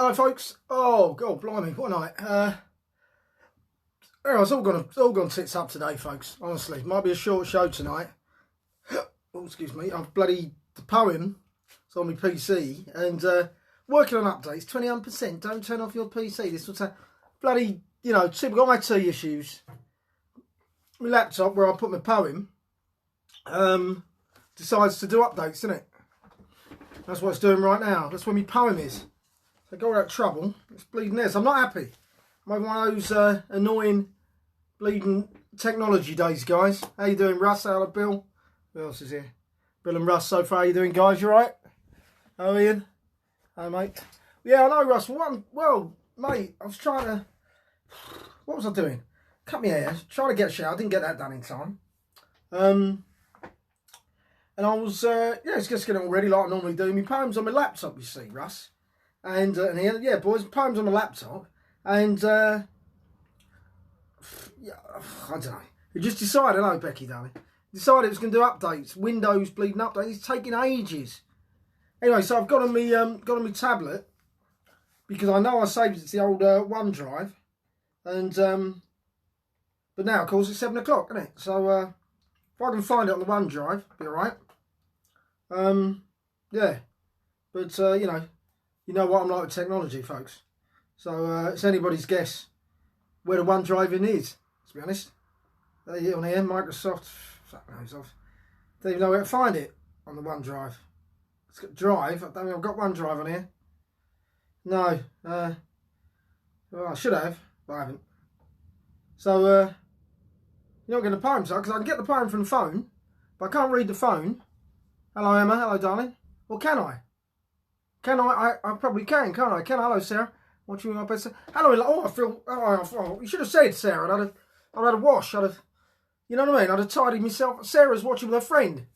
Hello folks. Oh god, blimey, what a night. It's all gone tits up today, folks. Honestly, might be a short show tonight. Oh, excuse me. I've bloody the poem. It's on my PC and working on updates. 21%. Don't turn off your PC. This will take bloody. Got my tea issues. My laptop where I put my poem decides to do updates, doesn't it? That's what it's doing right now. That's where my poem is. So I got all that trouble. It's bleeding there. So I'm not happy. I'm having one of those annoying bleeding technology days, guys. How you doing, Russ? Hello, Bill. Who else is here? Bill and Russ so far. How you doing, guys? You alright? Oh, Ian? Hey, mate. Yeah, I know, Russ. Well, mate, I was trying to... What was I doing? Cut my hair. Trying to get a shower. Didn't get that done in time. And I was, it's just getting all ready like I normally do. My poem's on my laptop, you see, Russ. And here, yeah, boys, poem's on my laptop. And, yeah, I don't know. It just decided, hello, Becky, darling. Decided it was going to do updates. Windows bleeding updates. It's taking ages. Anyway, so I've got on my tablet. Because I know I saved it to the old OneDrive. And, but now, of course, it's 7 o'clock, isn't it? So, if I can find it on the OneDrive, it'll be alright. Yeah. But, you know what I'm like with technology, folks. So, it's anybody's guess where the OneDrive in is, to be honest. On here, Microsoft, fuck knows off. Don't even know where to find it on the OneDrive. It's got Drive. I don't think I've got OneDrive on here. No. Well, I should have, but I haven't. So, you're not getting the poem, so, because I can get the poem from the phone, but I can't read the phone. Hello, Emma. Hello, darling. Well, can I? Can I? I probably can, can't I? Can I? Hello, Sarah. What you want to say? Hello, oh, I feel... Oh, you should have said, Sarah. I'd had a wash. I'd have... You know what I mean? I'd have tidied myself. Sarah's watching with her friend.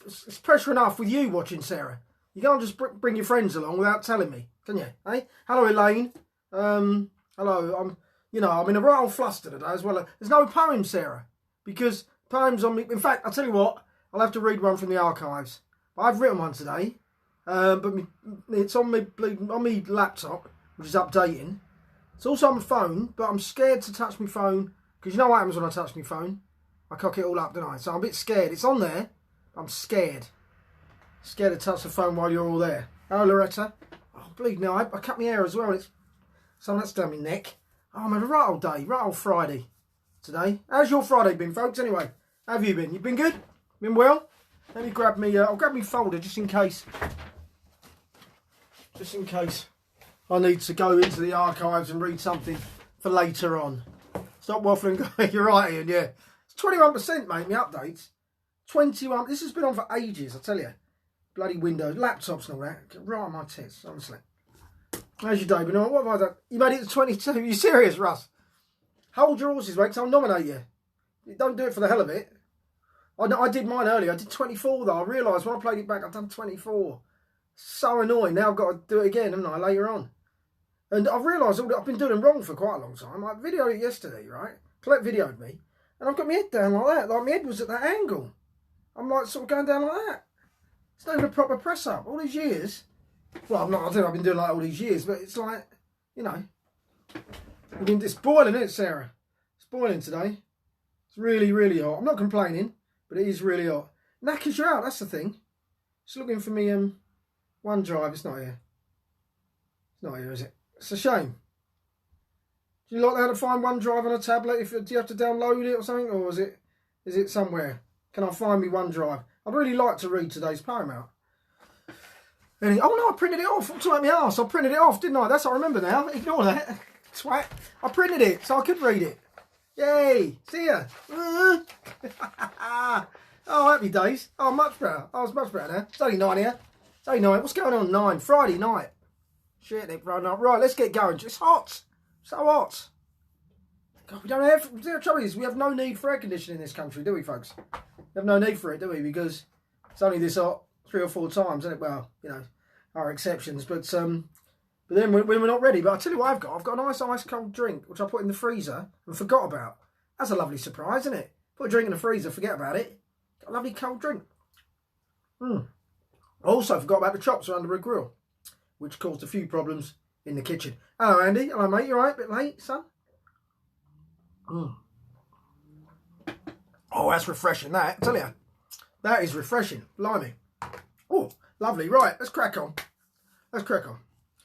It's pressure enough with you watching, Sarah. You can't just bring your friends along without telling me, can you? Eh? Hello, Elaine. Hello. I'm in a right old fluster today as well. There's no poem, Sarah, because poems on me. In fact, I'll tell you what. I'll have to read one from the archives. But I've written one today, but it's on my laptop, which is updating. It's also on my phone, but I'm scared to touch my phone because you know what happens when I touch my phone? I cock it all up, don't I? So I'm a bit scared. It's on there. But I'm scared. Scared to touch the phone while you're all there. Hello, Loretta. Oh, bleed now. I cut my hair as well. So that's down my neck. Oh, I'm having a right old day, right old Friday today. How's your Friday been, folks? Anyway, how have you been? You been good? Been well? Let me grab me. I'll grab me folder just in case. Just in case I need to go into the archives and read something for later on. Stop waffling. You're right, Ian. Yeah, it's 21%, mate. My updates. 21. This has been on for ages. I tell you. Bloody Windows, laptops and all that. Get right on my tits, honestly. How's your day been on? What have I done? You made it to 22. Are you serious, Russ? Hold your horses, mate, 'cause I'll nominate you. Don't do it for the hell of it. I did mine earlier. I did 24 though. I realised when I played it back, I've done 24. So annoying. Now I've got to do it again, haven't I, later on? And I've realised I've been doing wrong for quite a long time. I videoed it yesterday, right? Colette videoed me. And I've got my head down like that. Like my head was at that angle. I'm like sort of going down like that. It's not even a proper press up. All these years. Well, I've been doing like all these years, but it's like, it's boiling, isn't it, Sarah? It's boiling today. It's really, really hot. I'm not complaining, but it is really hot. Knackers you out, that's the thing. Just looking for me OneDrive. It's not here. It's not here, is it? It's a shame. Do you like how to find OneDrive on a tablet? Do you have to download it or something, or is it somewhere? Can I find me OneDrive? I'd really like to read today's poem out. Oh no, I printed it off. I'm talking my arse. I printed it off, didn't I? That's what I remember now. Ignore that. Twat. I printed it so I could read it. Yay. See ya. Oh, happy days. Oh, much better. Oh, it's much better now. It's only 9 here. It's only 9. What's going on 9? Friday night. Shit, Nick, Friday night. Right, let's get going. It's hot. So hot. God, we don't have... The trouble is, we have no need for air conditioning in this country, do we, folks? We have no need for it, do we? Because it's only this hot 3 or 4 times, isn't it? Well, are exceptions, but then when we're not ready. But I tell you what I've got a nice ice cold drink which I put in the freezer and forgot about. That's a lovely surprise, isn't it? Put a drink in the freezer, forget about it. Got a lovely cold drink. I also forgot about the chops under a grill, which caused a few problems in the kitchen. Hello, Andy. Hello, mate. You all right? Bit late, son? Mm. Oh, that's refreshing, that. I tell you. That is refreshing. Blimey. Oh, lovely. Right, let's crack on. Let's crack on.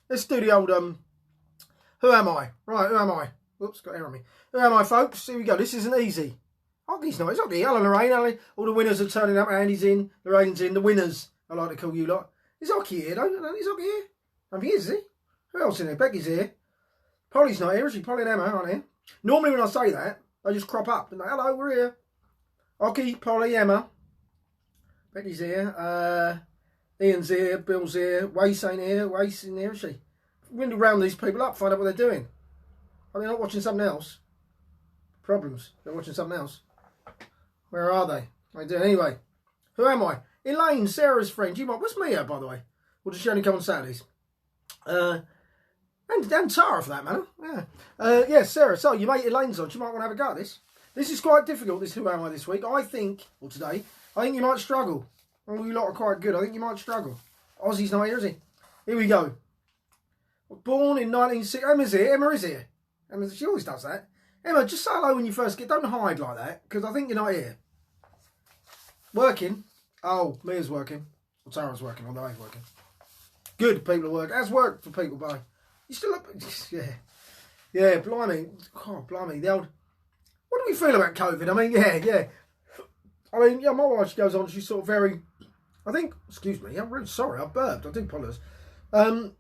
Let's do the old, who am I? Right, who am I? Whoops, got air on me. Who am I, folks? Here we go. This isn't easy. Oggy's not. It's Oggy. Hello, Lorraine. Hello. All the winners are turning up. Andy's in. Lorraine's in. The winners, I like to call you lot. Is Oggy here, though? Is Oggy here? I think he is he? Who else in here? Becky's here. Polly's not here, is she? Polly and Emma aren't here. Normally when I say that, they just crop up and they, hello, we're here. Oggy, Polly, Emma. Becky's here. Ian's here. Bill's here. Wace ain't here. Wace in here, is she? Window round these people up, find out what they're doing. Are they not watching something else? Problems. They're watching something else. Where are they? What are they doing? Anyway, who am I? Elaine, Sarah's friend. You might. What's Mia, by the way? Or does she only come on Saturdays? And Tara, for that matter. Yeah. Sarah. So, your mate Elaine's on. She might want to have a go at this. This is quite difficult, this Who Am I this week. I think, or today, I think you might struggle. Well, you lot are quite good. I think you might struggle. Ozzy's not here, is he? Here we go. Born in 1960. Emma's here. Emma is here. Emma, she always does that. Emma, just say hello when you first get. Don't hide like that, because I think you're not here. Working. Oh, Mia's working. Well, Tara's working, although I'm working. Good people at work. Has worked for people, but you still up. Yeah. Yeah, blimey. Oh, blimey. The old. What do we feel about COVID? I mean, yeah. I mean, yeah, my wife, she goes on, she's sort of very. I think, excuse me, I'm really sorry, I burped. I do apologise. I'm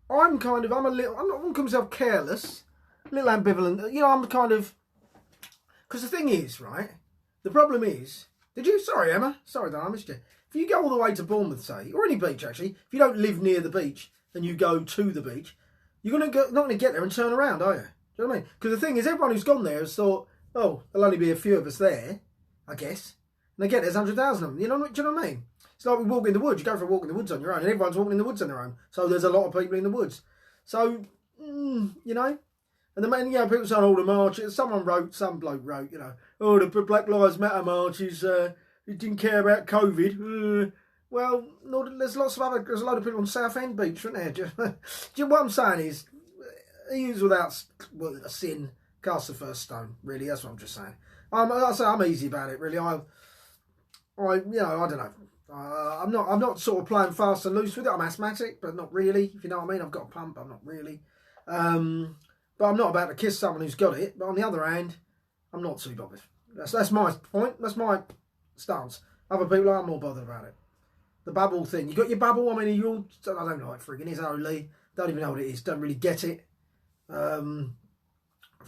a little. I'm not going to call myself careless. A little ambivalent. You know, I'm kind of. Because the thing is, right? The problem is. Sorry, Emma. Sorry, Dan, I missed you. If you go all the way to Bournemouth, say, or any beach actually, if you don't live near the beach and you go to the beach, you're not going to get there and turn around, are you? Do you know what I mean? Because the thing is, everyone who's gone there has thought, oh, there'll only be a few of us there, I guess. And they get there's 100,000 of them. Do you know what I mean? It's like we walk in the woods. You go for a walk in the woods on your own, and everyone's walking in the woods on their own. So there's a lot of people in the woods. So, you know. And the man, people saying all the marches. Some bloke wrote, oh, the Black Lives Matter marches. He didn't care about COVID. Well, no, there's a lot of people on Southend Beach, isn't there? What I'm saying is, he is without a sin cast the first stone. Really, that's what I'm just saying. I'm easy about it. Really, I don't know. I'm not sort of playing fast and loose with it. I'm asthmatic, but not really. If you know what I mean, I've got a pump. I'm not really. But I'm not about to kiss someone who's got it. But on the other hand, I'm not too bothered. That's my point. That's my stance. Other people are more bothered about it. The bubble thing. You got your bubble? I mean, I don't know what friggin' is, Lee. Don't even know what it is. Don't really get it. I'm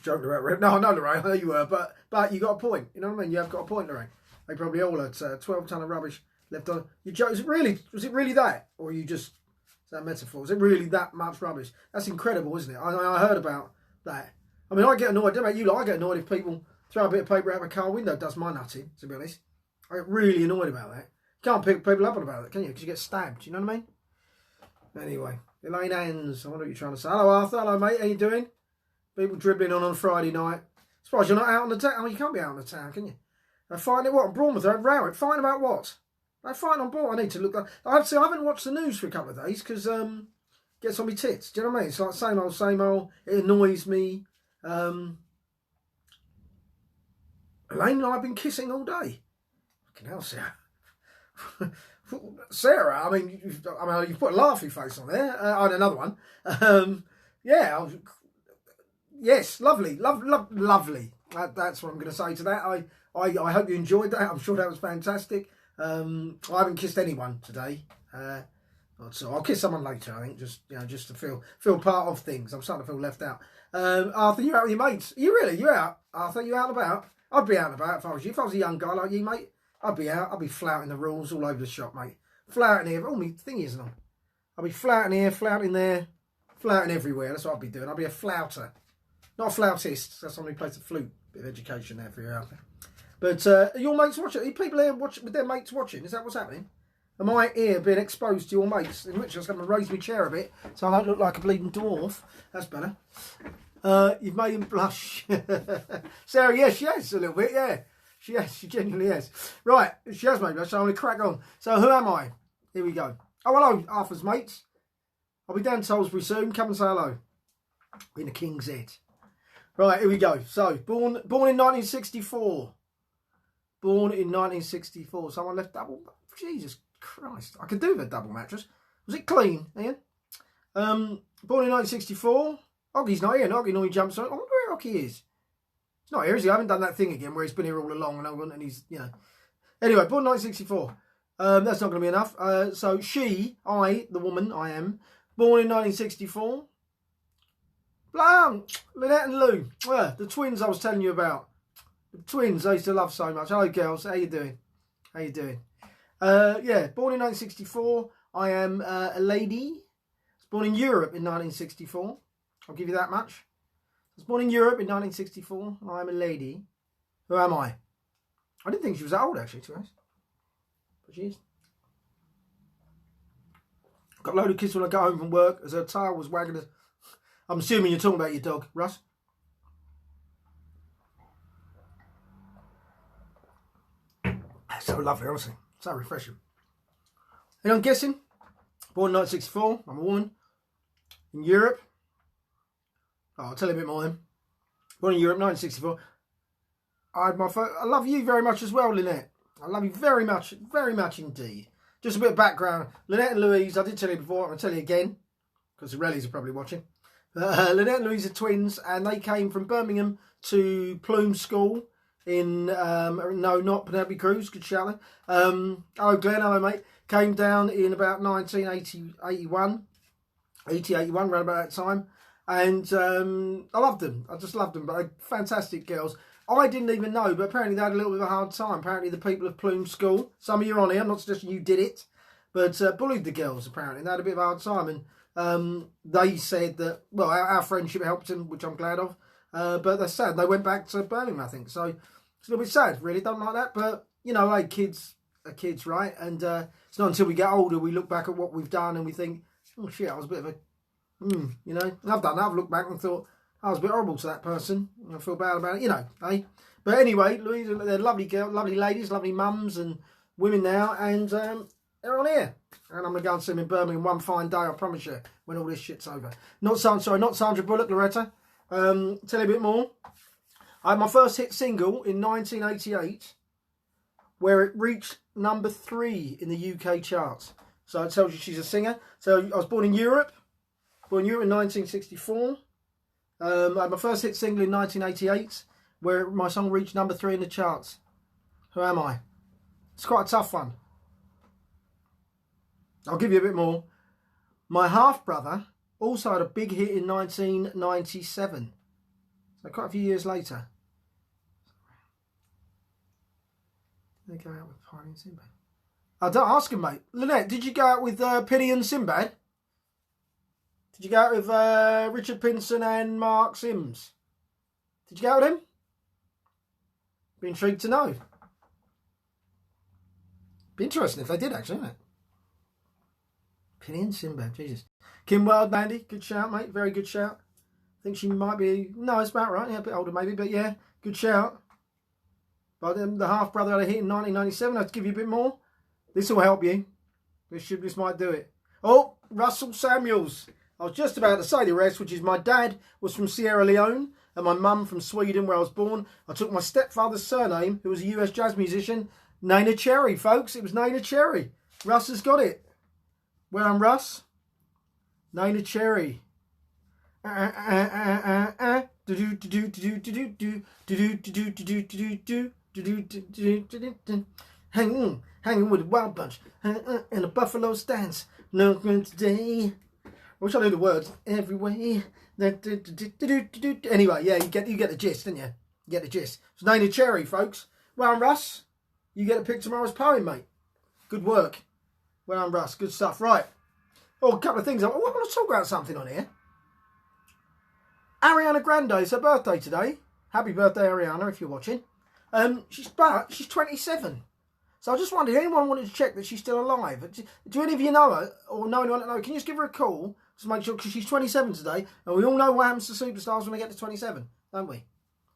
joking about. No, I know, Lorraine. I know you were, but you got a point. You know what I mean? You have got a point, Lorraine. They probably all had 12 ton of rubbish left on. You joke? Was it really that, or you just? Is that a metaphor? Is it really that much rubbish? That's incredible, isn't it? I heard about that. I mean, I get annoyed. Don't make you like. I get annoyed if people throw a bit of paper out of a car window. It does my nutting, to be honest. I get really annoyed about that. You can't pick people up on about it, can you? Because you get stabbed. You know what I mean? Anyway, Elaine Anns. I wonder what you're trying to say. Hello, Arthur. Hello, mate. How you doing? People dribbling on Friday night. Surprised you're not out on the town. Oh, you can't be out on the town, can you? They're fighting what? Bournemouth. They're Rowett. Fighting about what? They're fighting on Bournemouth. I need to look. I haven't watched the news for a couple of days because gets on my tits. Do you know what I mean? It's like same old, same old. It annoys me. Elaine and I have been kissing all day. Fucking hell, Sarah. Sarah, I mean, you've put a laughy face on there. I had another one. Yes, lovely. Lovely. That's what I'm going to say to that. I hope you enjoyed that. I'm sure that was fantastic. I haven't kissed anyone today. So I'll kiss someone later, I think, just to feel part of things. I'm starting to feel left out. Arthur, you're out with your mates. Are you really? You out? Arthur, you out and about? I'd be out and about if I was you. If I was a young guy like you, mate, I'd be out. I'd be flouting the rules all over the shop, mate. Flouting here. Oh, my thing isn't on. I'd be flouting here, flouting there, flouting everywhere. That's what I'd be doing. I'd be a flouter. Not a flautist. That's somebody who plays the flute. Bit of education there for you out there. But are your mates watching? Are people here with their mates watching? Is that what's happening? Am I here being exposed to your mates? In which I was going to raise my chair a bit so I don't look like a bleeding dwarf. That's better. You've made him blush. Sarah, yes, she has a little bit, yeah. She genuinely has. Right, she has made me blush, so I'm going to crack on. So who am I? Here we go. Oh, hello, Arthur's mates. I'll be down to Salisbury soon. Come and say hello. In the King's Head. Right, here we go. So, born in 1964. Born in 1964. Someone left double. Jesus Christ. I could do with a double mattress. Was it clean, Ian? Born in 1964. Oggy's not here. Oggy normally jumps on. I wonder where Oggy is. He's not here, is he? I haven't done that thing again where he's been here all along and he's, you know. Anyway, born in 1964. That's not going to be enough. So she, the woman, I am, born in 1964. Blam! Lynette and Lou. The twins I was telling you about. The twins I used to love so much. Hello, girls. How you doing? How you doing? Yeah, born in 1964. I am a lady. I was born in Europe in 1964. I'll give you that much. I was born in Europe in 1964. I am a lady. Who am I? I didn't think she was that old, actually, to be honest. But she is. Got a load of kids when I got home from work as her tail was wagging her. I'm assuming you're talking about your dog, Russ. That's so lovely, honestly. So refreshing. And I'm guessing, born in 1964, I'm a woman. In Europe. Oh, I'll tell you a bit more then. Born in Europe, 1964. I love you very much as well, Lynette. I love you very much indeed. Just a bit of background. Lynette and Louise, I did tell you before, I'm going to tell you again, because the Rellies are probably watching. Lynette and Louise are twins, and they came from Birmingham to Plume School in, no, not Penelope Cruz, good shout there. Oh, Glenn, hello, mate. Came down in about 1981, around about that time. And I loved them. I just loved them. But they're fantastic girls. I didn't even know, but apparently they had a little bit of a hard time. Apparently the people of Plume School, some of you are on here, I'm not suggesting you did it, but bullied the girls apparently. They had a bit of a hard time. And they said that, well, our friendship helped them, which I'm glad of. But they're sad. They went back to Birmingham, I think. So it's a little bit sad, really. Don't like that. But, you know, hey, kids are kids, right? And it's not until we get older we look back at what we've done and we think, oh, shit, I was a bit of a, you know. And I've done that. I've looked back and thought, I was a bit horrible to that person. I feel bad about it, you know, eh? But anyway, Louise, they're lovely girls, lovely ladies, lovely mums and women now. And they're on here. And I'm going to go and see them in Birmingham one fine day, I promise you, when all this shit's over. Not Sandra Bullock, Loretta. Tell you a bit more. I had my first hit single in 1988, where it reached number 3 in the UK charts. So it tells you she's a singer. So I was born in Europe. Born in Europe in 1964. I had my first hit single in 1988, where my song reached number 3 in the charts. Who am I? It's quite a tough one. I'll give you a bit more. My half-brother also had a big hit in 1997. So quite a few years later. Did they go out with Piney and Sinbad? I don't ask him, mate. Lynette, did you go out with Penny and Sinbad? Did you go out with Richard Pinson and Mark Sims? Did you go out with him? Be intrigued to know. Be interesting if they did, actually, isn't it? Penny and Sinbad, Jesus. Kim Wilde, Mandy, good shout, mate. Very good shout. I think she might be, no, it's about right. Yeah, a bit older maybe, but yeah, good shout. But the half-brother had a hit in 1997. I'll give you a bit more. This will help you. This might do it. Oh, Russell Samuels. I was just about to say the rest, which is my dad was from Sierra Leone and my mum from Sweden, where I was born. I took my stepfather's surname, who was a US jazz musician, Neneh Cherry, folks. It was Neneh Cherry. Russ has got it. Where I'm Russ? Neneh Cherry. Hanging with a wild bunch in a buffalo stance. No good today. I wish I knew the words. Every way. Anyway, yeah, you get the gist, didn't you? You get the gist. It's Neneh Cherry, folks. Well, I'm Russ. You get to pick tomorrow's poem, mate. Good work. Well, I'm Russ. Good stuff. Right. Oh, a couple of things. I want to talk about something on here. Ariana Grande, it's her birthday today. Happy birthday, Ariana, if you're watching. She's 27. So I just wondered, anyone wanted to check that she's still alive? Do any of you know her, or know anyone that knows? Can you just give her a call to make sure, because she's 27 today, and we all know what happens to superstars when they get to 27, don't we?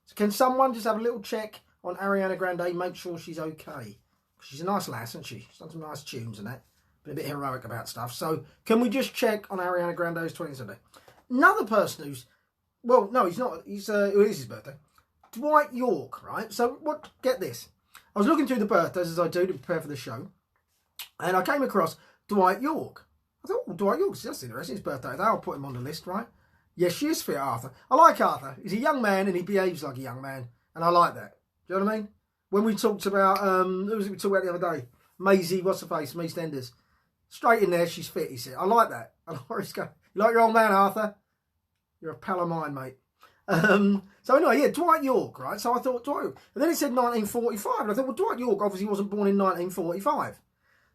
So can someone just have a little check on Ariana Grande, make sure she's okay? She's a nice lass, isn't she? She's done some nice tunes and that. a bit heroic about stuff. So can we just check on Ariana Grande's 20th birthday? Another person who's, well, no, he's not. It is his birthday. Dwight York, right? So get this. I was looking through the birthdays as I do to prepare for the show, and I came across Dwight York. I thought, oh, Dwight York, that's interesting. His birthday. I'll put him on the list, right? Yes, she is fit, Arthur. I like Arthur. He's a young man and he behaves like a young man, and I like that. Do you know what I mean? When we talked about, who was it we talked about the other day? Maisie, what's her face? from EastEnders. Straight in there, she's fit, he said. I like that. I like where he's going. You like your old man, Arthur? You're a pal of mine, mate. So anyway, yeah, Dwight York, right? So I thought Dwight York. And then it said 1945. And I thought, well, Dwight York obviously wasn't born in 1945.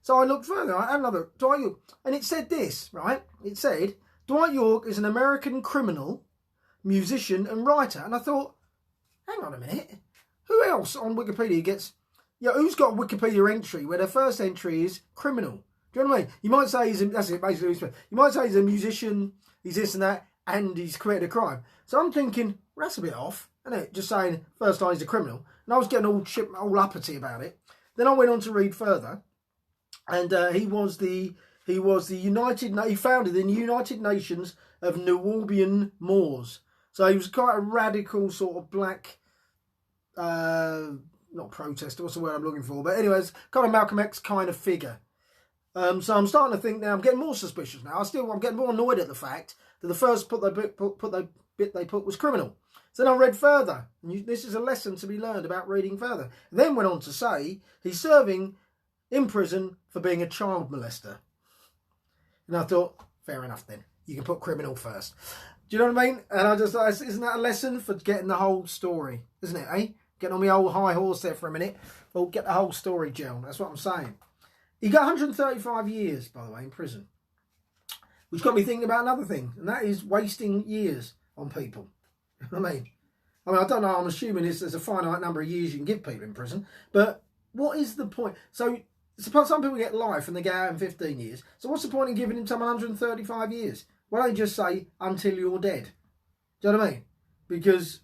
So I looked further. I had another Dwight York. And it said this, right? It said, Dwight York is an American criminal, musician and writer. And I thought, hang on a minute. Who else on Wikipedia gets... Yeah, who's got a Wikipedia entry where their first entry is criminal? Do you know what I mean? You might say that's it, basically. You might say he's a musician, he's this and that, and he's committed a crime. So I'm thinking, well, that's a bit off, isn't it? Just saying first time he's a criminal. And I was getting all uppity about it. Then I went on to read further, and he founded the United Nations of Nubian Moors. So he was quite a radical sort of black, not protester, what's the word I'm looking for? But anyways, kind of Malcolm X kind of figure. So I'm starting to think now, I'm getting more suspicious now. I'm getting more annoyed at the fact that the first bit they put was criminal. So then I read further. And this is a lesson to be learned about reading further. Then went on to say he's serving in prison for being a child molester. And I thought, fair enough then. You can put criminal first. Do you know what I mean? And I just thought, isn't that a lesson for getting the whole story? Isn't it, eh? Getting on my old high horse there for a minute. Well, get the whole story, Jill. That's what I'm saying. He got 135 years, by the way, in prison. Which got me thinking about another thing. And that is wasting years on people. You know what I mean? I don't know. I'm assuming there's a finite number of years you can give people in prison. But what is the point? So, suppose some people get life and they get out in 15 years. So what's the point in giving someone 135 years? Why don't you just say, until you're dead? Do you know what I mean? Because,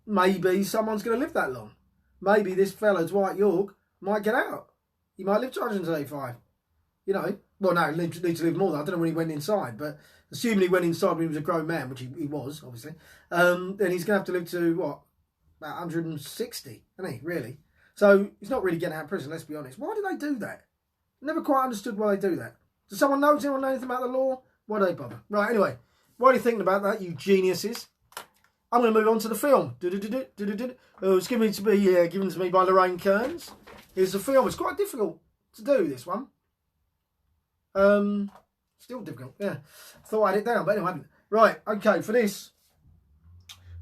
maybe someone's going to live that long. Maybe this fella, Dwight York, might get out. He might live to 135. Well, no, he need to live more than. I don't know when he went inside, but assuming he went inside when he was a grown man, which he was, obviously, then he's going to have to live to, what, about 160, isn't he, really? So he's not really getting out of prison, let's be honest. Why do they do that? Never quite understood why they do that. Does someone know anything about the law? Why do they bother? Right, anyway, what are you thinking about that, you geniuses? I'm going to move on to the film. It's given to me by Lorraine Kearns. Here's the film. It's quite difficult to do, this one. Still difficult, yeah. Thought I had it down, but anyway I hadn't. Right, okay, for this,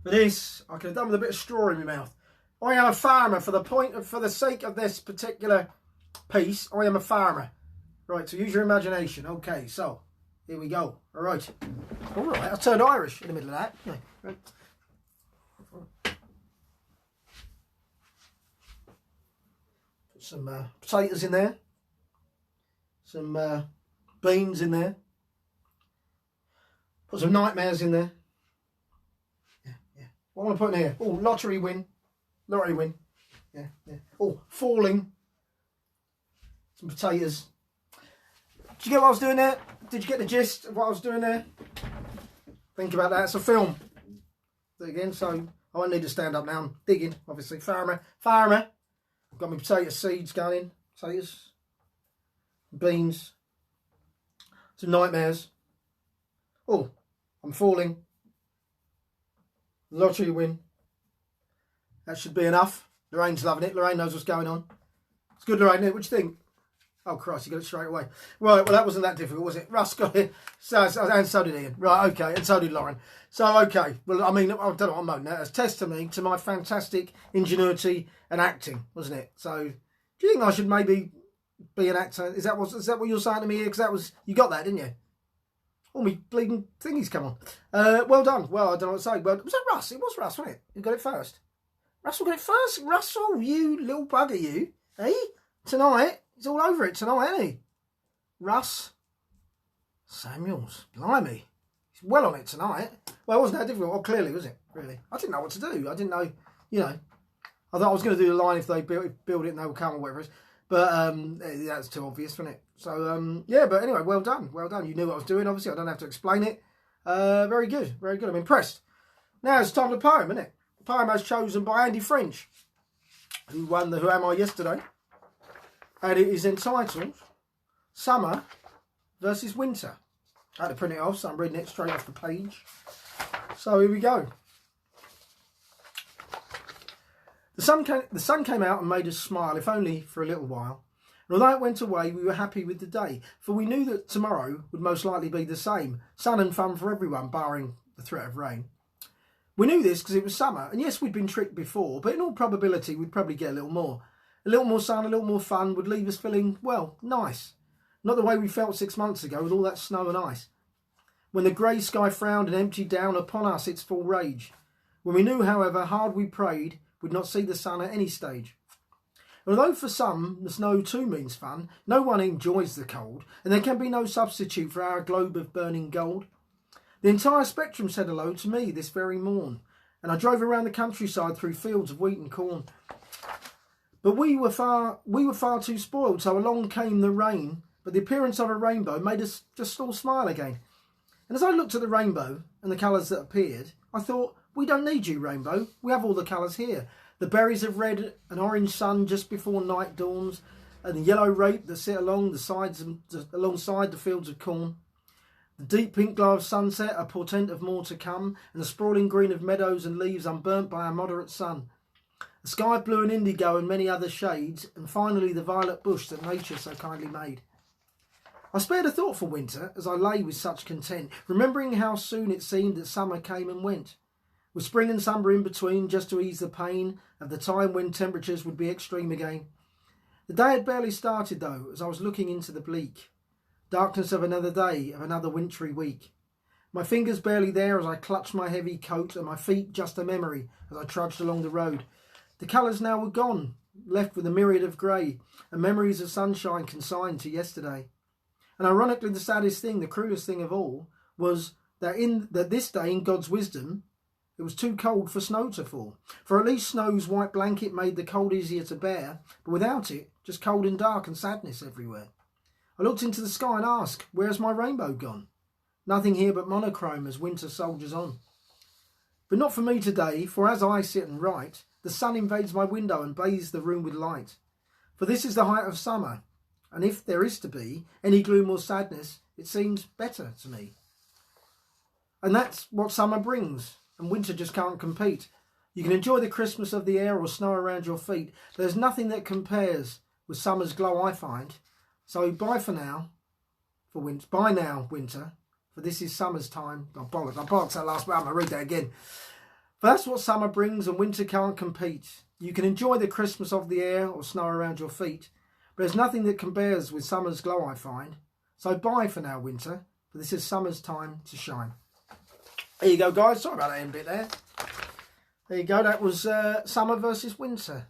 I could have done with a bit of straw in my mouth. I am a farmer for the sake of this particular piece. I am a farmer. Right, so use your imagination. Okay, so here we go. All right, I turned Irish in the middle of that. Yeah, right. Put some potatoes in there. Some beans in there. Put some nightmares in there. Yeah. What am I putting here? Oh, lottery win. Yeah. Oh, falling. Some potatoes. Did you get what I was doing there? Did you get the gist of what I was doing there? Think about that. It's a film. Again, so I won't need to stand up now. I'm digging, obviously. Farmer. Got my potato seeds going in. Potatoes. Beans. Some nightmares. Oh, I'm falling. Lottery win. That should be enough. Lorraine's loving it. Lorraine knows what's going on. It's good, Lorraine. What do you think? Oh, Christ, you got it straight away. Right, well, that wasn't that difficult, was it? Russ got it. And so did Ian. Right, okay, and so did Lauren. So, okay. Well, I don't know what I'm moaning at. It's testimony to my fantastic ingenuity and acting, wasn't it? So, do you think I should maybe be an actor? Is that what you're saying to me here? Because you got that, didn't you? Oh, me bleeding thingy's come on. Well done. Well, I don't know what to say. Well, was that Russ? It was Russ, wasn't it? You got it first. Russell got it first. Russell, you little bugger, you. Hey? Tonight, he's all over it tonight, isn't he? Russ Samuels. Blimey. He's well on it tonight. Well, it wasn't that difficult. Well, clearly, was it? Really? I didn't know what to do. I didn't know, I thought I was going to do the line if they build it and they would come or whatever it is. But that's too obvious, wasn't it? So, yeah, but anyway, well done. Well done. You knew what I was doing, obviously. I don't have to explain it. Very good. Very good. I'm impressed. Now it's time for the poem, isn't it? The poem as chosen by Andy French, who won the Who Am I yesterday. And it is entitled Summer versus Winter. I had to print it off, so I'm reading it straight off the page. So here we go. The sun came out and made us smile, if only for a little while. And although it went away, we were happy with the day, for we knew that tomorrow would most likely be the same. Sun and fun for everyone, barring the threat of rain. We knew this because it was summer, and yes, we'd been tricked before, but in all probability, we'd probably get a little more. A little more sun, a little more fun would leave us feeling, well, nice. Not the way we felt 6 months ago with all that snow and ice. When the grey sky frowned and emptied down upon us its full rage. When we knew, however, hard we prayed, we'd not see the sun at any stage. And although for some the snow too means fun, no one enjoys the cold, and there can be no substitute for our globe of burning gold. The entire spectrum said hello to me this very morn, and I drove around the countryside through fields of wheat and corn. But we were far too spoiled, so along came the rain, but the appearance of a rainbow made us just all smile again. And as I looked at the rainbow and the colours that appeared, I thought, we don't need you, rainbow. We have all the colours here. The berries of red, an orange sun just before night dawns, and the yellow rape that sit along the sides alongside the fields of corn. The deep pink glow of sunset, a portent of more to come, and the sprawling green of meadows and leaves unburnt by a moderate sun. The sky blue and indigo and many other shades, and finally the violet bush that nature so kindly made. I spared a thought for winter as I lay with such content, remembering how soon it seemed that summer came and went, with spring and summer in between, just to ease the pain of the time when temperatures would be extreme again. The day had barely started, though, as I was looking into the bleak darkness of another day, of another wintry week. My fingers barely there as I clutched my heavy coat, and my feet just a memory as I trudged along the road. The colours now were gone, left with a myriad of grey, and memories of sunshine consigned to yesterday. And ironically, the saddest thing, the cruelest thing of all, was that this day, in God's wisdom, it was too cold for snow to fall. For at least snow's white blanket made the cold easier to bear, but without it, just cold and dark and sadness everywhere. I looked into the sky and asked, where's my rainbow gone? Nothing here but monochrome as winter soldiers on. But not for me today, for as I sit and write, the sun invades my window and bathes the room with light. For this is the height of summer, and if there is to be any gloom or sadness, it seems better to me. And that's what summer brings, and winter just can't compete. You can enjoy the crispness of the air or snow around your feet. There's nothing that compares with summer's glow, I find. So bye for now, for winter. Bye now, winter, for this is summer's time. I bollocks that last bit. I'm going to read that again. For that's what summer brings, and winter can't compete. You can enjoy the crispness of the air or snow around your feet, but there's nothing that compares with summer's glow, I find. So bye for now, winter, for this is summer's time to shine. There you go, guys. Sorry about that end bit there. There you go. That was summer versus winter.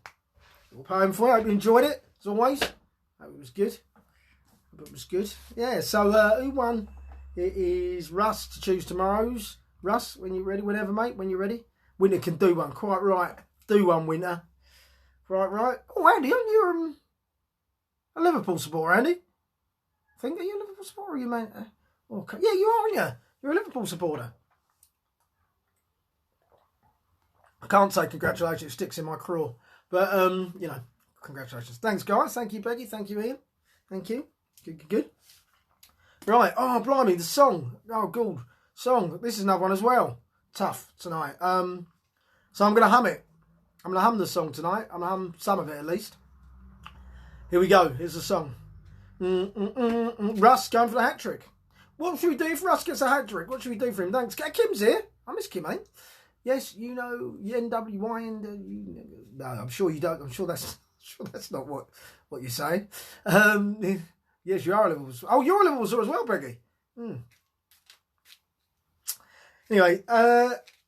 Little poem for you. I hope you enjoyed it, as always. Hope it was good. Hope it was good. Yeah, so who won? It is Russ to choose tomorrow's. Russ, when you're ready, whenever, mate, when you're ready. Winter can do one. Quite right. Do one, Winter. Right. Oh, Andy, aren't you a Liverpool supporter, Andy? I think, are you a Liverpool supporter, or are you, mate? Okay. Yeah, you are, aren't you? You're a Liverpool supporter. I can't say congratulations, it sticks in my craw. But, you know, congratulations. Thanks, guys. Thank you, Peggy. Thank you, Ian. Thank you. Good. Right. Oh, blimey, the song. Oh, good. Song. This is another one as well. Tough tonight. So I'm going to hum it. I'm going to hum the song tonight. I'm going to hum some of it at least. Here we go. Here's the song. Russ going for the hat trick. What should we do if Russ gets a hat trick? What should we do for him? Thanks. Kim's here. I miss Kim, mate. Yes, you know NWY and no, I'm sure you don't. I'm sure that's not what you say. Yes, you are a Liverpool. Oh, you're a Liverpool as well, Peggy. Anyway,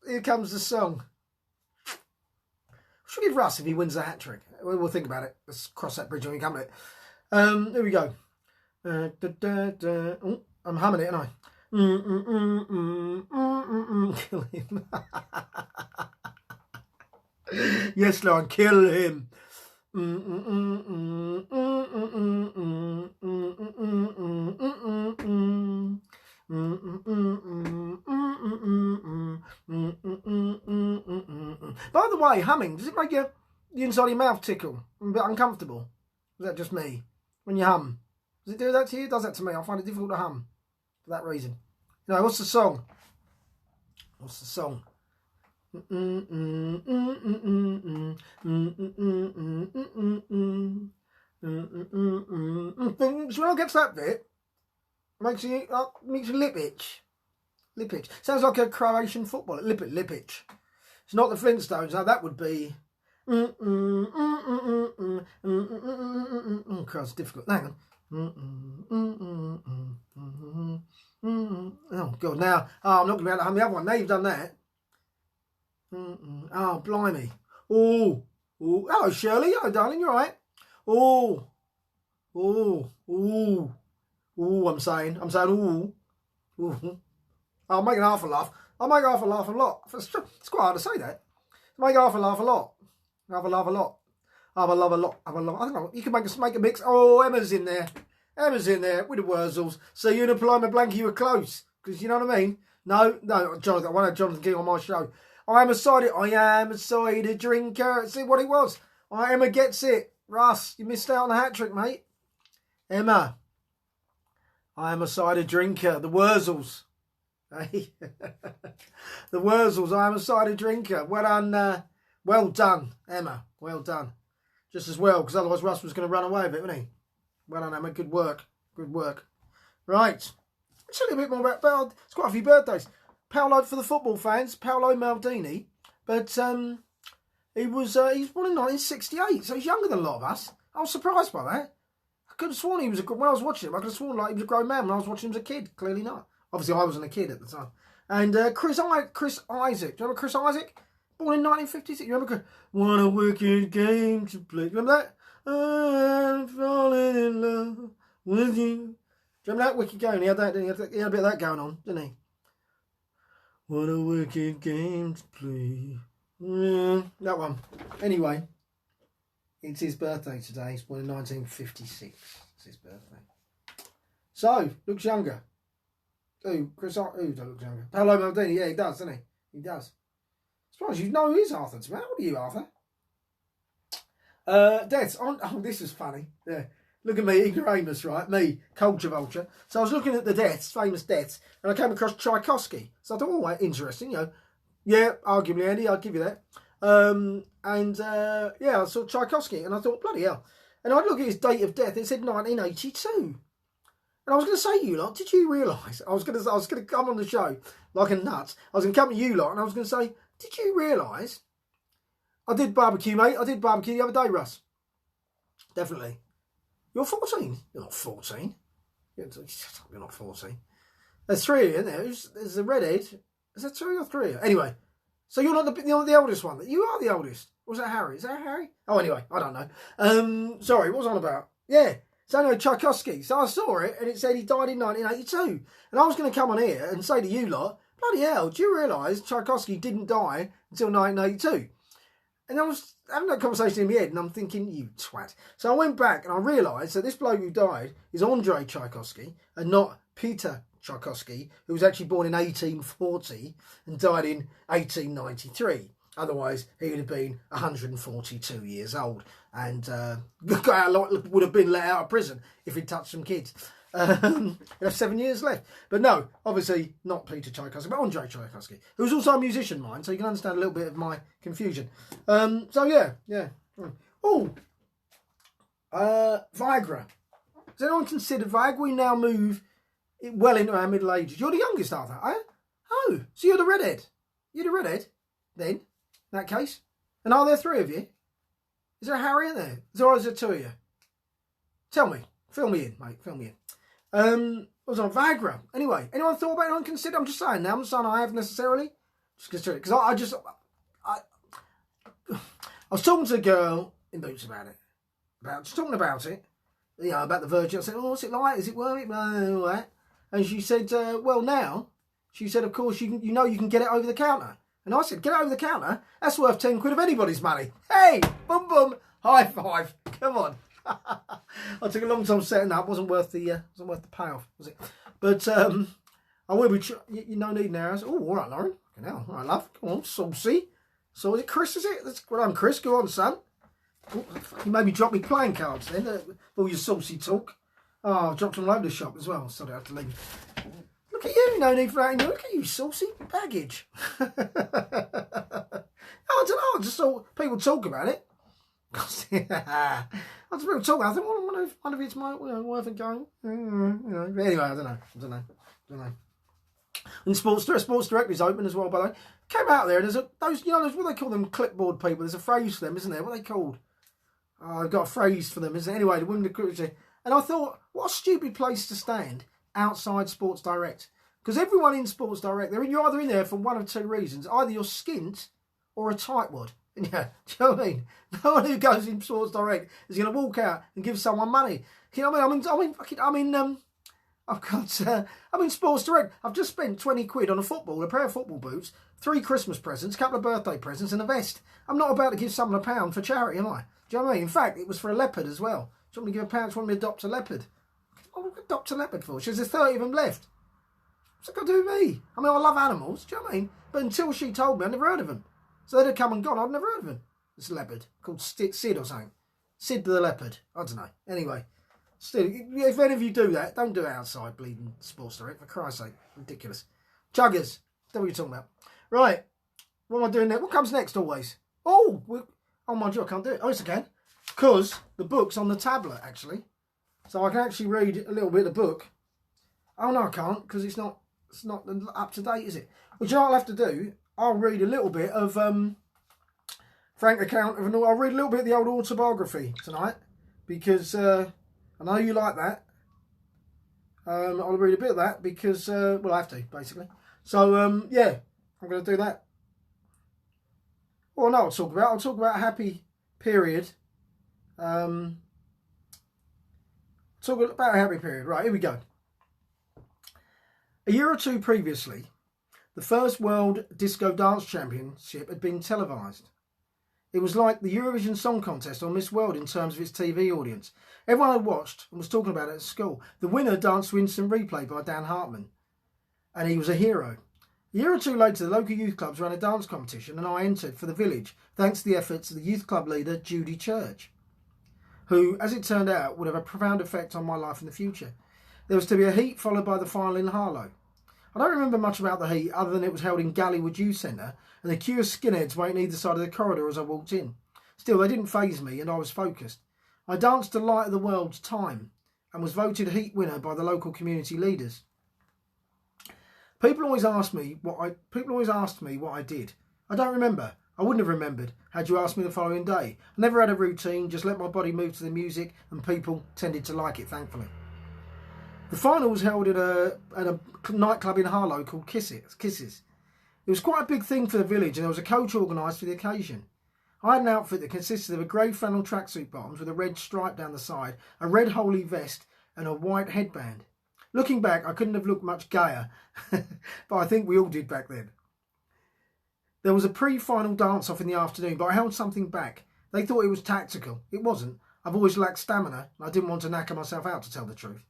here comes the song. Should we give Russ if he wins the hat trick? We'll think about it. Let's cross that bridge when we come to it. Here we go. Oh, I'm humming it, aren't I? Kill him. Yes, Lord, kill him. By the way, humming, does it make the inside of your mouth tickle? A bit uncomfortable? Is that just me? When you hum? Does it do that to you? It does that to me. I find it difficult to hum for that reason. No, what's the song? What's the song? So when I get to that bit, makes you lip itch. Lip itch. Sounds like a Croatian footballer. Lip itch. It's not the Flintstones. Now that would be. Oh, God, it's difficult. Hang on. Oh, God, now. Oh, I'm not going to be able to hum the other one. Now you've done that. Oh, blimey. Oh. Hello, Shirley. Hello, darling. You're right. Oh, I'm saying, ooh. I'll make an half a laugh. I'll make half a laugh a lot. It's quite hard to say that. Make half a laugh a lot. Have a laugh a lot. Have a love a lot. Have a love. I don't know. You can make a mix. Oh, Emma's in there. Emma's in there with the Wurzels. So you and a Paloma Blanca, you were close. Because you know what I mean? No, Jonathan. I won't have Jonathan King on my show. I am a cider drinker. See what it was. Emma gets it. Russ, you missed out on the hat trick, mate. Emma. I am a cider drinker. The Wurzels. Hey. The Wurzels. I am a cider drinker. Well done, Emma. Well done. Just as well, because otherwise Russ was going to run away with it, wasn't he? Well done, Emma. Good work. Good work. Right. Let's tell you a bit more about... It's quite a few birthdays. Paolo, for the football fans, Paolo Maldini. But he was born in 1968, so he's younger than a lot of us. I was surprised by that. I could have sworn he was when I was watching him, I could have sworn like he was a grown man when I was watching him as a kid. Clearly not. Obviously, I wasn't a kid at the time. And Chris Isaac. Do you remember Chris Isaac? Born in 1956. You remember? What a wicked game to play. Remember that? I'm falling in love with you. Do you remember that wicked game? He had that. He had a bit of that going on, didn't he? What a wicked game to play. That one. Anyway, it's his birthday today. He's born in 1956. It's his birthday. So, looks younger. Who? Chris Isaac. Who looks younger? Paolo Maldini. Yeah, he does, doesn't he? He does. Surprised you know who is Arthur. How old are you, Arthur? Deaths. Oh, this is funny. Yeah. Look at me, ignoramus, right? Me, culture vulture. So I was looking at the deaths, famous deaths, and I came across Tchaikovsky. So I thought, oh, interesting, you know. Yeah, arguably, Andy, I'll give you that. Yeah, I saw Tchaikovsky, and I thought, bloody hell. And I'd look at his date of death, it said 1982. And I was going to say to you lot, did you realise? I was going to come on the show like a nut. I was going to come to you lot, and I was going to say, did you realise? I did barbecue, mate. I did barbecue the other day, Russ. Definitely. You're 14. You're not 14. You're not 14. There's three of you, isn't there? There's a redhead. Is there 2 or 3? Anyway, so you're not the oldest one. You are the oldest. Or was that Harry? Is that Harry? Oh, anyway, I don't know. Sorry, what was I on about? Yeah. So anyway, Tchaikovsky. So I saw it, and it said he died in 1982. And I was going to come on here and say to you lot, bloody hell, do you realise Tchaikovsky didn't die until 1982? And I was having that conversation in my head, and I'm thinking, you twat. So I went back, and I realised that this bloke who died is Andrei Tchaikovsky, and not Peter Tchaikovsky, who was actually born in 1840 and died in 1893. Otherwise, he would have been 142 years old, and would have been let out of prison if he'd touched some kids. He'd have 7 years left. But no, obviously not Peter Tchaikovsky, but Andrei Tchaikovsky, who's also a musician, mind, so you can understand a little bit of my confusion. So yeah. Oh, Viagra. Has anyone considered Viagra? We now move well into our middle ages. You're the youngest, Arthur, are you? Oh, so you're the redhead. You're the redhead, then, in that case. And are there 3 of you? Is there a Harry in there? Or is there 2 of you? Tell me. Fill me in, mate. Fill me in. What was on Viagra? Anyway, anyone thought about it? Anyone considered? I'm just saying now. I'm not saying I have necessarily. Just consider it. Because I was talking to a girl in Boots about it. Just talking about it. You know, about the Virgin. I said, oh, what's it like? Is it worth it? All that. And she said, well, now. She said, of course, you can get it over the counter. And I said, get it over the counter? That's worth 10 quid of anybody's money. Hey, boom, boom. High five. Come on. I took a long time setting up. Wasn't worth the payoff, was it? But I will be. You no need now. Oh, all right, Lauren. All right, love. Come on, saucy. So is it Chris? Is it? That's well done, Chris. Go on, son. Oh, you made me drop me playing cards then. All your saucy talk. Oh, I dropped them all over the shop as well. Sorry, I had to leave. Look at you. No need for that. Look at you, saucy baggage. I don't know. I just saw people talk about it. I just people talk. I think, well, one of it's my worth it going. Anyway, I don't know. And sports director is open as well, by the way. Came out there. There's those what they call them, clipboard people. There's a phrase for them, isn't there? What are they called? Oh, I've got a phrase for them, isn't it? Anyway, the women of cricket. And I thought, what a stupid place to stand outside Sports Direct. Because everyone in Sports Direct, you're either in there for one of two reasons. Either you're skint or a tightwad. Yeah, do you know what I mean? No one who goes in Sports Direct is going to walk out and give someone money. You know what I mean? I'm in Sports Direct. I've just spent 20 quid on a pair of football boots, 3 Christmas presents, a couple of birthday presents and a vest. I'm not about to give someone £1 for charity, am I? Do you know what I mean? In fact, it was for a leopard as well. Do you want me to give £1? Do you want me to adopt a leopard? What would I adopt a leopard for? She says there's 30 of them left. What's that got to do with me? I mean, I love animals, do you know what I mean? But until she told me, I'd never heard of them. So they'd have come and gone, I'd never heard of them. This leopard, called Sid or something. Sid the leopard. I don't know. Anyway, still, if any of you do that, don't do it outside bleeding Sports Direct, for Christ's sake. Ridiculous. Chuggers. That's what you're talking about. Right. What am I doing there? What comes next always? Oh, my God, I can't do it. Oh, yes, I can. Because the book's on the tablet, actually. So I can actually read a little bit of the book. Oh, no, I can't, because it's not up to date, is it? Which I'll have to do. I'll read a little bit of Frank account of I'll read a little bit of the old autobiography tonight, because I know you like that. I'll read a bit of that because well, I have to, basically. So yeah, I'm going to do that. Well, no, I'll talk about a happy period. Talk about a happy period. Right, here we go. A year or two previously, the first World Disco Dance Championship had been televised. It was like the Eurovision Song Contest or Miss World in terms of its TV audience. Everyone had watched and was talking about it at school. The winner danced to instant replay by Dan Hartman, and he was a hero. A year or two later, the local youth clubs ran a dance competition, and I entered for the village, thanks to the efforts of the youth club leader, Judy Church, who, as it turned out, would have a profound effect on my life in the future. There was to be a heat followed by the final in Harlow. I don't remember much about the heat other than it was held in Gallywood Youth Centre and the queue of skinheads waiting either side of the corridor as I walked in. Still, they didn't faze me and I was focused. I danced to Light of the World's Time and was voted heat winner by the local community leaders. People always asked me what I did. I don't remember. I wouldn't have remembered had you asked me the following day. I never had a routine, just let my body move to the music, and people tended to like it, thankfully. The final was held at a nightclub in Harlow called Kisses. It was quite a big thing for the village, and there was a coach organised for the occasion. I had an outfit that consisted of a grey flannel tracksuit bottoms with a red stripe down the side, a red holey vest and a white headband. Looking back, I couldn't have looked much gayer, but I think we all did back then. There was a pre-final dance-off in the afternoon, but I held something back. They thought it was tactical. It wasn't. I've always lacked stamina, and I didn't want to knacker myself out, to tell the truth.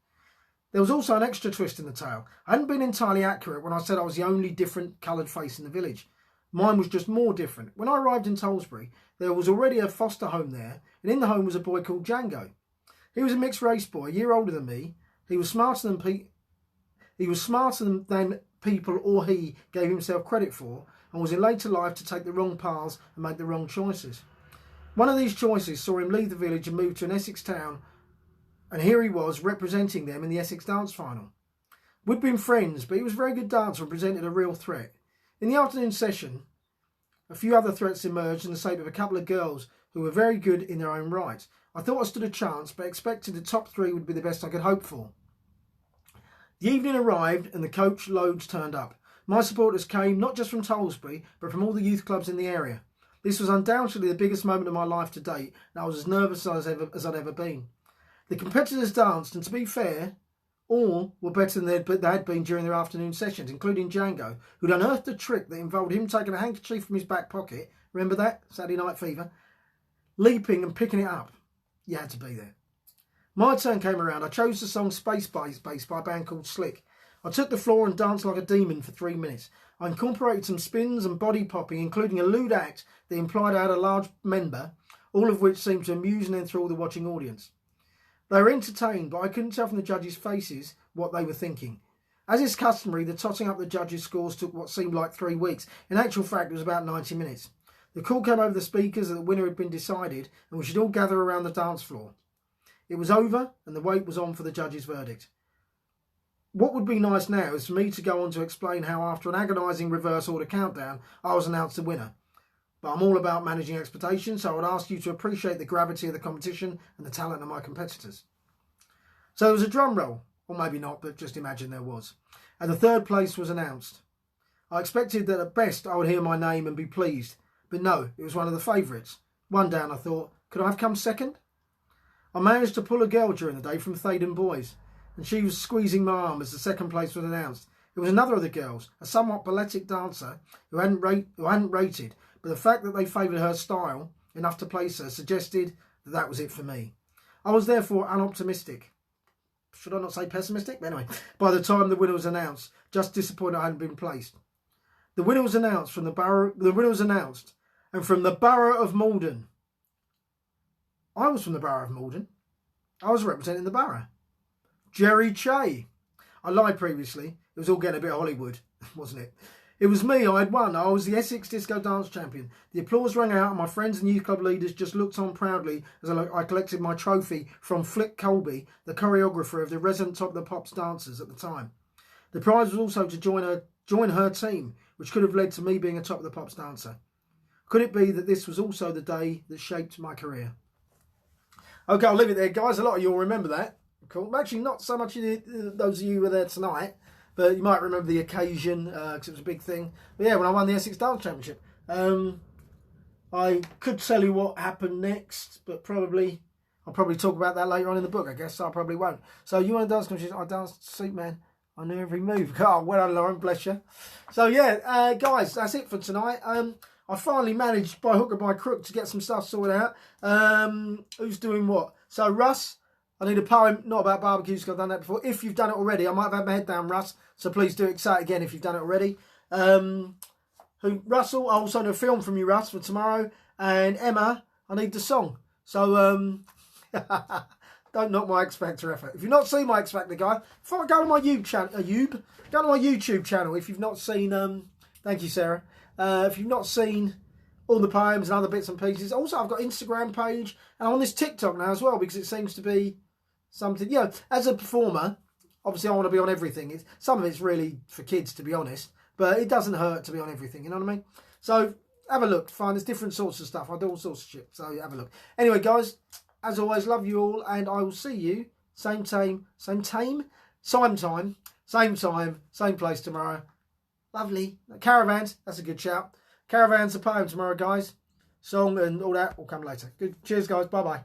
There was also an extra twist in the tale. I hadn't been entirely accurate when I said I was the only different coloured face in the village. Mine was just more different. When I arrived in Tollesbury, there was already a foster home there, and in the home was a boy called Django. He was a mixed race boy, a year older than me. He was smarter than people or he gave himself credit for, and was in later life to take the wrong paths and make the wrong choices. One of these choices saw him leave the village and move to an Essex town, and here he was representing them in the Essex dance final. We'd been friends, but he was a very good dancer and presented a real threat. In the afternoon session, a few other threats emerged in the shape of a couple of girls who were very good in their own right. I thought I stood a chance, but expected the top 3 would be the best I could hope for. The evening arrived and the coach loads turned up. My supporters came not just from Tollesbury, but from all the youth clubs in the area. This was undoubtedly the biggest moment of my life to date, and I was as nervous as I'd ever been. The competitors danced, and to be fair, all were better than they had been during their afternoon sessions, including Django, who'd unearthed a trick that involved him taking a handkerchief from his back pocket, remember that, Saturday Night Fever, leaping and picking it up. You had to be there. My turn came around. I chose the song Space Bass by a band called Slick. I took the floor and danced like a demon for 3 minutes. I incorporated some spins and body popping, including a lewd act that implied I had a large member, all of which seemed to amuse and enthrall the watching audience. They were entertained, but I couldn't tell from the judges' faces what they were thinking. As is customary, the totting up the judges' scores took what seemed like 3 weeks. In actual fact, it was about 90 minutes. The call came over the speakers that the winner had been decided and we should all gather around the dance floor. It was over and the wait was on for the judges' verdict. What would be nice now is for me to go on to explain how after an agonising reverse order countdown, I was announced the winner. But I'm all about managing expectations, so I would ask you to appreciate the gravity of the competition and the talent of my competitors. So there was a drum roll, or maybe not, but just imagine there was. And the third place was announced. I expected that at best I would hear my name and be pleased, but no, it was one of the favourites. One down, I thought, could I have come second? I managed to pull a girl during the day from Thaden Boys, and she was squeezing my arm as the second place was announced. It was another of the girls, a somewhat balletic dancer who hadn't rated, but the fact that they favoured her style enough to place her suggested that that was it for me. I was therefore unoptimistic. Should I not say pessimistic? But anyway, by the time the winner was announced, just disappointed I hadn't been placed. The winner was announced from the borough. The winner was announced, and from the borough of Malden. I was from the borough of Malden. I was representing the borough. Jerry Che. I lied previously. It was all getting a bit Hollywood, wasn't it? It was me. I had won. I was the Essex Disco Dance Champion. The applause rang out and my friends and youth club leaders just looked on proudly as I collected my trophy from Flick Colby, the choreographer of the resident Top of the Pops dancers at the time. The prize was also to join her team, which could have led to me being a Top of the Pops dancer. Could it be that this was also the day that shaped my career? Okay, I'll leave it there, guys. A lot of you will remember that. Cool. Actually, not so much those of you who were there tonight, but you might remember the occasion because it was a big thing. But yeah, when I won the Essex Dance Championship, I could tell you what happened next, but I'll probably talk about that later on in the book. I guess so I probably won't. So you want to dance competition? I danced Superman. I knew every move. Oh, well done, Lauren. Bless you. So yeah, guys, that's it for tonight. I finally managed, by hook or by crook, to get some stuff sorted out. Who's doing what? So Russ, I need a poem, not about barbecues, because I've done that before. If you've done it already, I might have had my head down, Russ. So please do it. Say it again if you've done it already. Russell, I also need a film from you, Russ, for tomorrow. And Emma, I need the song. So don't knock my X Factor effort. If you've not seen my X Factor guy, go to my YouTube channel. If you've not seen, thank you, Sarah. If you've not seen all the poems and other bits and pieces. Also, I've got Instagram page and I'm on this TikTok now as well because it seems to be something, you know, as a performer, obviously I want to be on everything. Some of it's really for kids, to be honest, but it doesn't hurt to be on everything, you know what I mean? So have a look, there's different sorts of stuff. I do all sorts of shit, so have a look. Anyway, guys, as always, love you all and I will see you same time, same place tomorrow. Lovely. Caravans, that's a good shout. Caravans, a poem tomorrow, guys. Song and all that will come later. Good. Cheers, guys. Bye-bye.